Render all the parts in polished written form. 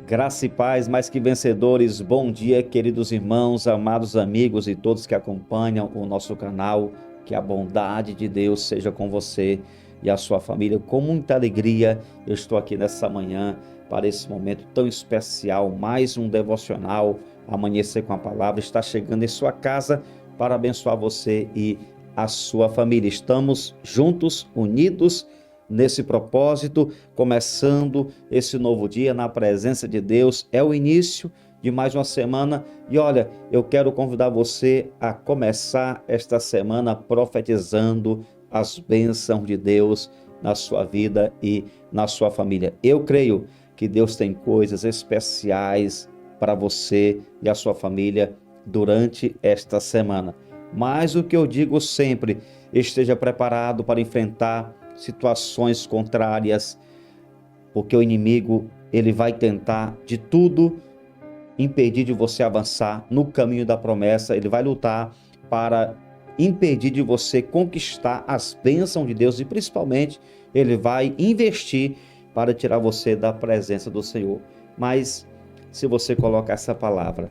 Graça e paz, mais que vencedores. Bom dia, queridos irmãos, amados amigos e todos que acompanham o nosso canal. Que a bondade de Deus seja com você e a sua família. Com muita alegria, eu estou aqui nessa manhã para esse momento tão especial. Mais um devocional, Amanhecer com a Palavra, está chegando em sua casa para abençoar você e a sua família. Estamos juntos, unidos nesse propósito, começando esse novo dia na presença de Deus. É o início de mais uma semana e olha, eu quero convidar você a começar esta semana profetizando as bênçãos de Deus na sua vida e na sua família. Eu creio que Deus tem coisas especiais para você e a sua família durante esta semana. Mas o que eu digo sempre, esteja preparado para enfrentar situações contrárias, porque o inimigo ele vai tentar de tudo impedir de você avançar no caminho da promessa. Ele vai lutar para impedir de você conquistar as bênçãos de Deus e principalmente ele vai investir para tirar você da presença do Senhor. Mas se você colocar essa palavra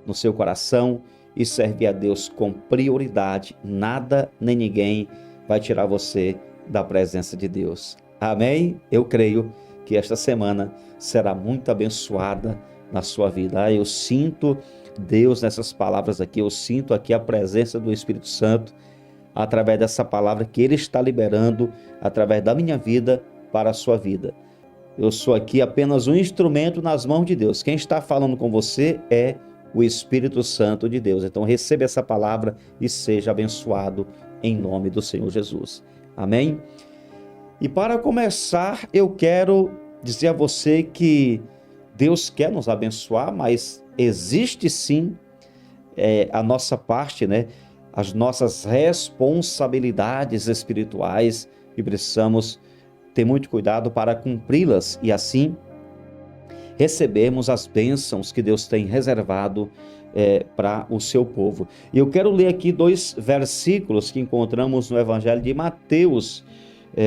no seu coração e servir a Deus com prioridade, nada nem ninguém vai tirar você da presença de Deus. Amém? Eu creio que esta semana será muito abençoada na sua vida. Eu sinto Deus nessas palavras aqui, eu sinto aqui a presença do Espírito Santo através dessa palavra que Ele está liberando através da minha vida para a sua vida. Eu sou aqui apenas um instrumento nas mãos de Deus. Quem está falando com você é o Espírito Santo de Deus. Então receba essa palavra e seja abençoado em nome do Senhor Jesus. Amém? E para começar, eu quero dizer a você que Deus quer nos abençoar, mas existe sim a nossa parte, né? As nossas responsabilidades espirituais e precisamos ter muito cuidado para cumpri-las e assim recebermos as bênçãos que Deus tem reservado para o seu povo. E eu quero ler aqui 2 versículos que encontramos no Evangelho de Mateus,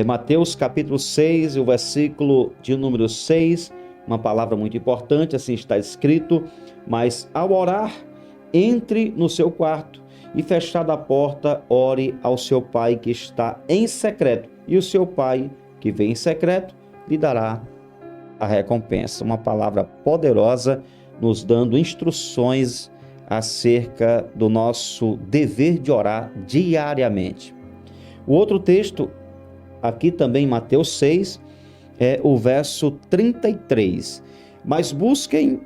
Mateus capítulo 6, o versículo de número 6, uma palavra muito importante, assim está escrito: mas ao orar, entre no seu quarto e fechada a porta, ore ao seu pai que está em secreto, e o seu pai que vem em secreto lhe dará a recompensa. Uma palavra poderosa nos dando instruções acerca do nosso dever de orar diariamente. O outro texto, aqui também em Mateus 6, é o verso 33. Mas busquem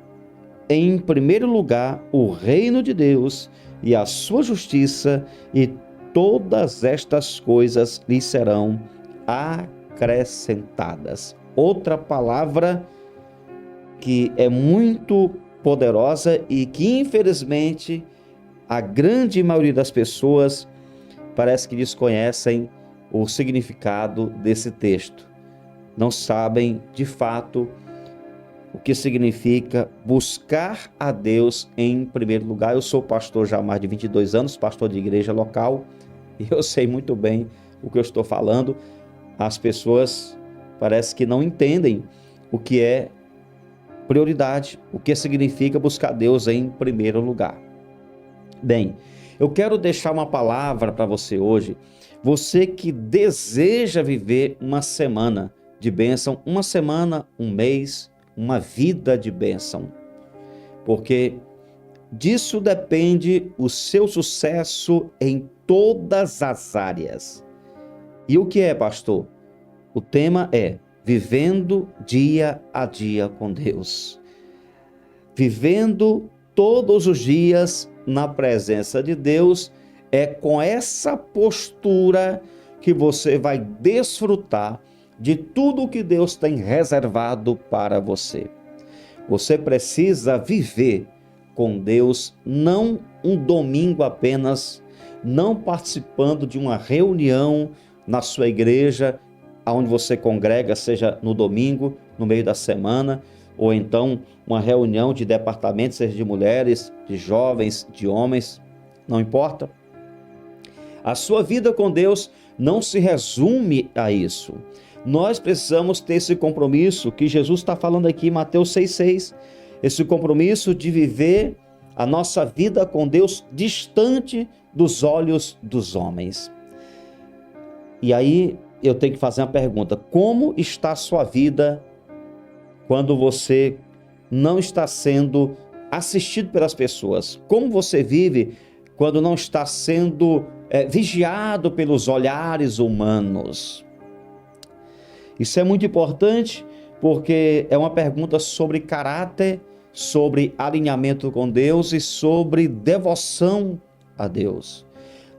em primeiro lugar o reino de Deus e a sua justiça, e todas estas coisas lhes serão acrescentadas. Outra palavra que é muito poderosa e que infelizmente a grande maioria das pessoas parece que desconhecem o significado desse texto. Não sabem de fato o que significa buscar a Deus em primeiro lugar. Eu sou pastor já há mais de 22 anos, pastor de igreja local, e eu sei muito bem o que eu estou falando. As pessoas parece que não entendem o que é prioridade, o que significa buscar Deus em primeiro lugar. Bem, eu quero deixar uma palavra para você hoje, você que deseja viver uma semana de bênção, uma semana, um mês, uma vida de bênção, porque disso depende o seu sucesso em todas as áreas. E o que é, pastor? O tema é vivendo dia a dia com Deus. Vivendo todos os dias na presença de Deus, é com essa postura que você vai desfrutar de tudo que Deus tem reservado para você. Você precisa viver com Deus, não um domingo apenas, não participando de uma reunião na sua igreja, onde você congrega, seja no domingo, no meio da semana, ou então uma reunião de departamentos, seja de mulheres, de jovens, de homens, não importa. A sua vida com Deus não se resume a isso. Nós precisamos ter esse compromisso que Jesus está falando aqui em Mateus 6,6. Esse compromisso de viver a nossa vida com Deus distante dos olhos dos homens. E aí eu tenho que fazer uma pergunta: como está a sua vida quando você não está sendo assistido pelas pessoas? Como você vive quando não está sendo vigiado pelos olhares humanos? Isso é muito importante porque é uma pergunta sobre caráter, sobre alinhamento com Deus e sobre devoção a Deus.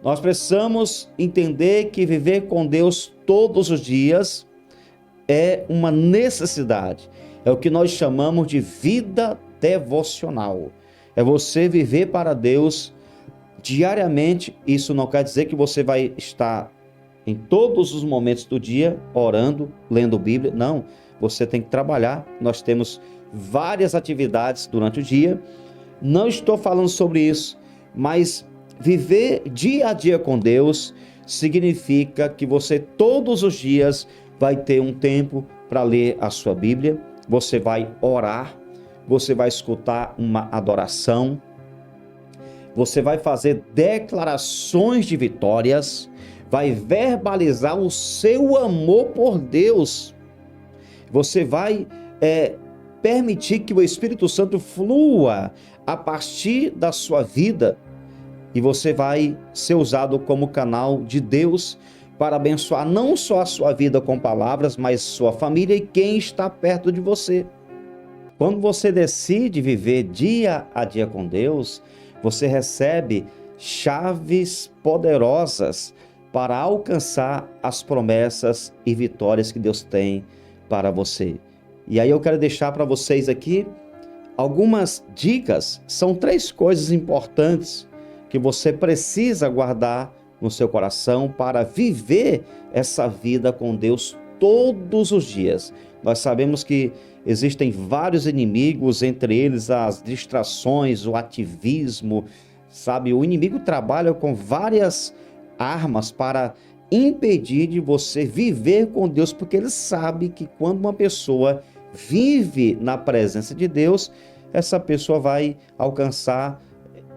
Nós precisamos entender que viver com Deus todos os dias é uma necessidade. É o que nós chamamos de vida devocional. É você viver para Deus diariamente. Isso não quer dizer que você vai estar em todos os momentos do dia orando, lendo Bíblia. Não, você tem que trabalhar. Nós temos várias atividades durante o dia. Não estou falando sobre isso, mas viver dia a dia com Deus significa que você todos os dias vai ter um tempo para ler a sua Bíblia, você vai orar, você vai escutar uma adoração, você vai fazer declarações de vitórias, vai verbalizar o seu amor por Deus, você vai permitir que o Espírito Santo flua a partir da sua vida e você vai ser usado como canal de Deus para abençoar não só a sua vida com palavras, mas sua família e quem está perto de você. Quando você decide viver dia a dia com Deus, você recebe chaves poderosas para alcançar as promessas e vitórias que Deus tem para você. E aí eu quero deixar para vocês aqui algumas dicas. São 3 coisas importantes que você precisa guardar no seu coração para viver essa vida com Deus todos os dias. Nós sabemos que existem vários inimigos, entre eles as distrações, o ativismo, sabe? O inimigo trabalha com várias armas para impedir de você viver com Deus, porque ele sabe que quando uma pessoa vive na presença de Deus, essa pessoa vai alcançar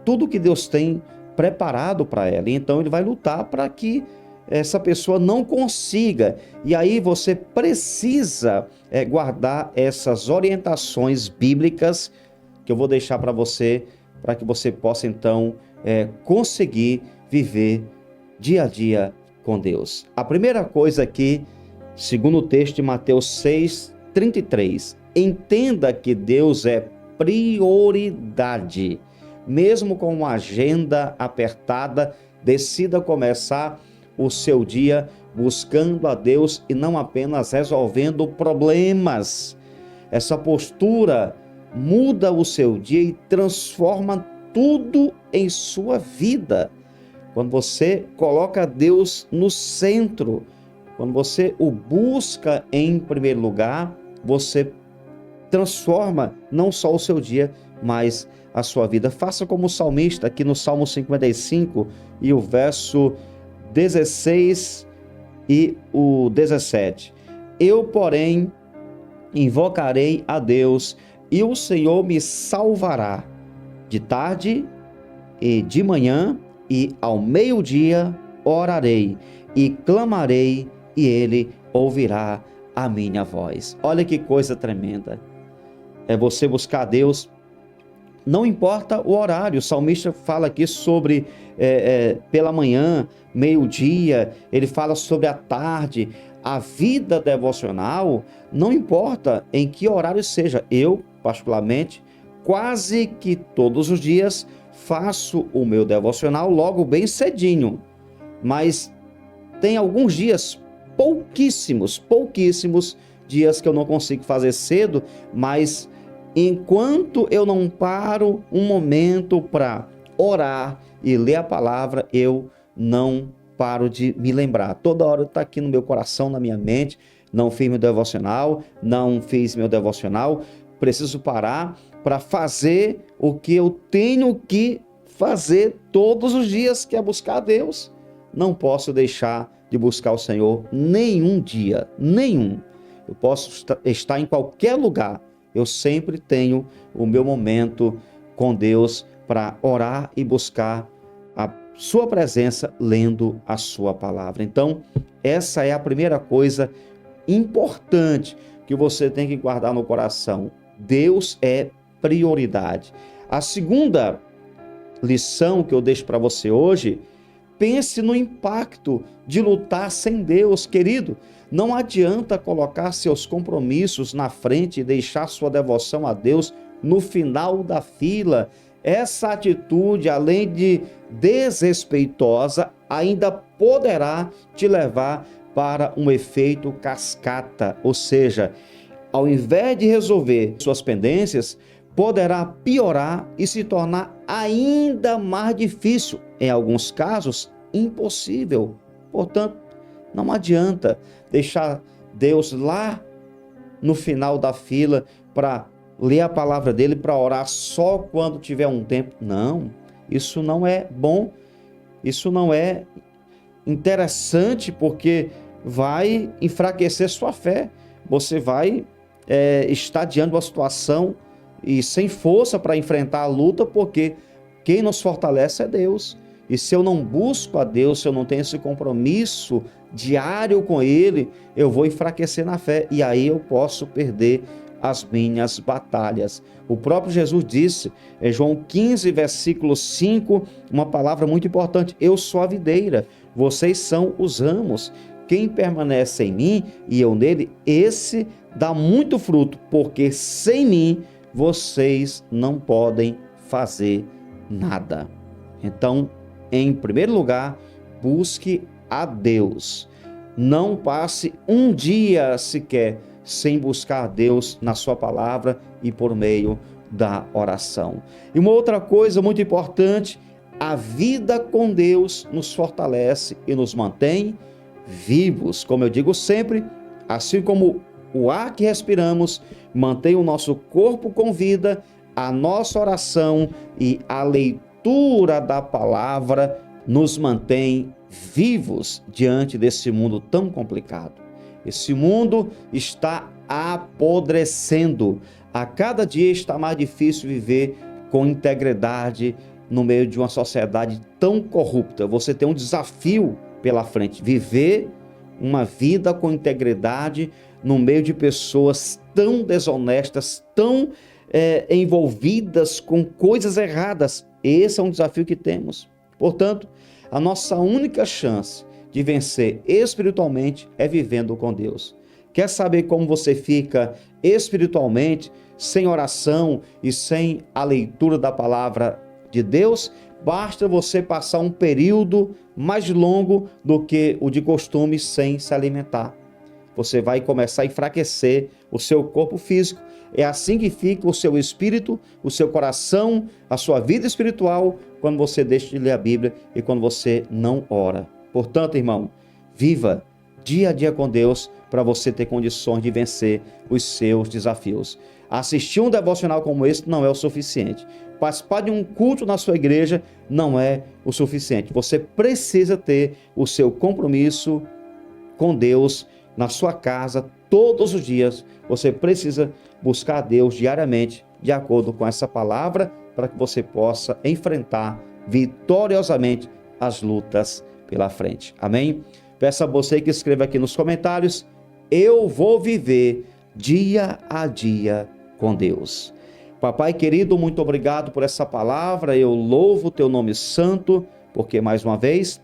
tudo que Deus tem preparado para ela. Então ele vai lutar para que essa pessoa não consiga. E aí você precisa guardar essas orientações bíblicas que eu vou deixar para você, para que você possa então conseguir viver dia a dia com Deus. A primeira coisa aqui, segundo o texto de Mateus 6:33, entenda que Deus é prioridade. Mesmo com uma agenda apertada, decida começar o seu dia buscando a Deus e não apenas resolvendo problemas. Essa postura muda o seu dia e transforma tudo em sua vida. Quando você coloca Deus no centro, quando você o busca em primeiro lugar, você transforma não só o seu dia, mas a sua vida. Faça como o salmista aqui no Salmo 55 e o verso 16 e o 17. Eu, porém, invocarei a Deus e o Senhor me salvará. De tarde e de manhã e ao meio-dia orarei e clamarei e ele ouvirá a minha voz. Olha que coisa tremenda. É você buscar a Deus. Não importa o horário, o salmista fala aqui sobre pela manhã, meio-dia, ele fala sobre a tarde. A vida devocional, não importa em que horário seja. Eu, particularmente, quase que todos os dias faço o meu devocional logo bem cedinho. Mas tem alguns dias, pouquíssimos dias que eu não consigo fazer cedo, mas enquanto eu não paro um momento para orar e ler a palavra, eu não paro de me lembrar. Toda hora está aqui no meu coração, na minha mente. Não fiz meu devocional, preciso parar para fazer o que eu tenho que fazer todos os dias, que é buscar a Deus. Não posso deixar de buscar o Senhor nenhum dia, nenhum. Eu posso estar em qualquer lugar, eu sempre tenho o meu momento com Deus para orar e buscar a sua presença lendo a sua palavra. Então, essa é a primeira coisa importante que você tem que guardar no coração. Deus é prioridade. A segunda lição que eu deixo para você hoje, pense no impacto de lutar sem Deus, querido. Não adianta colocar seus compromissos na frente e deixar sua devoção a Deus no final da fila. Essa atitude, além de desrespeitosa, ainda poderá te levar para um efeito cascata, ou seja, ao invés de resolver suas pendências, poderá piorar e se tornar ainda mais difícil, em alguns casos, impossível. Portanto, não adianta deixar Deus lá no final da fila para ler a palavra dele, para orar só quando tiver um tempo. Não, isso não é bom, isso não é interessante, porque vai enfraquecer sua fé. Você vai estar diante de uma situação e sem força para enfrentar a luta, porque quem nos fortalece é Deus. E se eu não busco a Deus, se eu não tenho esse compromisso diário com Ele, eu vou enfraquecer na fé e aí eu posso perder as minhas batalhas. O próprio Jesus disse em João 15, versículo 5, uma palavra muito importante: eu sou a videira, vocês são os ramos. Quem permanece em mim e eu nele, esse dá muito fruto, porque sem mim vocês não podem fazer nada. Então, em primeiro lugar, busque a Deus. Não passe um dia sequer sem buscar a Deus na sua palavra e por meio da oração. E uma outra coisa muito importante, a vida com Deus nos fortalece e nos mantém vivos. Como eu digo sempre, assim como o ar que respiramos mantém o nosso corpo com vida, a nossa oração e a leitura da palavra nos mantém vivos diante desse mundo tão complicado. Esse mundo está apodrecendo. A cada dia está mais difícil viver com integridade no meio de uma sociedade tão corrupta. Você tem um desafio pela frente, viver uma vida com integridade no meio de pessoas tão desonestas, tão envolvidas com coisas erradas. Esse é um desafio que temos. Portanto, a nossa única chance de vencer espiritualmente é vivendo com Deus. Quer saber como você fica espiritualmente, sem oração e sem a leitura da palavra de Deus? Basta você passar um período mais longo do que o de costume sem se alimentar. Você vai começar a enfraquecer o seu corpo físico. É assim que fica o seu espírito, o seu coração, a sua vida espiritual, quando você deixa de ler a Bíblia e quando você não ora. Portanto, irmão, viva dia a dia com Deus para você ter condições de vencer os seus desafios. Assistir um devocional como esse não é o suficiente. Participar de um culto na sua igreja não é o suficiente. Você precisa ter o seu compromisso com Deus na sua casa todos os dias. Você precisa buscar a Deus diariamente, de acordo com essa palavra, para que você possa enfrentar vitoriosamente as lutas pela frente. Amém? Peço a você que escreva aqui nos comentários: eu vou viver dia a dia com Deus. Papai querido, muito obrigado por essa palavra. Eu louvo o teu nome santo, porque mais uma vez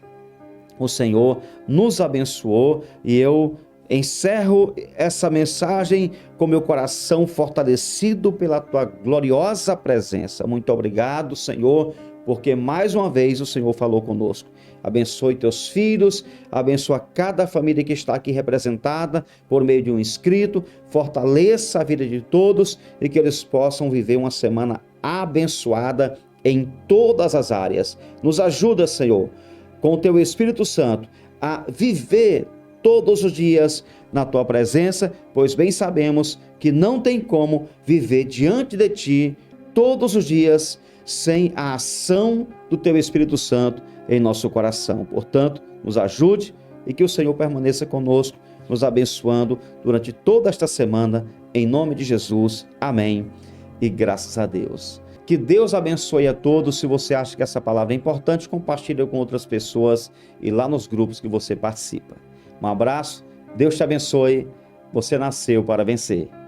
o Senhor nos abençoou e eu encerro essa mensagem com meu coração fortalecido pela tua gloriosa presença. Muito obrigado, Senhor, porque mais uma vez o Senhor falou conosco. Abençoe teus filhos, abençoa cada família que está aqui representada por meio de um inscrito, fortaleça a vida de todos e que eles possam viver uma semana abençoada em todas as áreas. Nos ajuda, Senhor, com o teu Espírito Santo a viver todos os dias na tua presença, pois bem sabemos que não tem como viver diante de ti todos os dias sem a ação do teu Espírito Santo em nosso coração. Portanto, nos ajude e que o Senhor permaneça conosco, nos abençoando durante toda esta semana, em nome de Jesus. Amém. E graças a Deus. Que Deus abençoe a todos. Se você acha que essa palavra é importante, compartilhe com outras pessoas e lá nos grupos que você participa. Um abraço, Deus te abençoe. Você nasceu para vencer.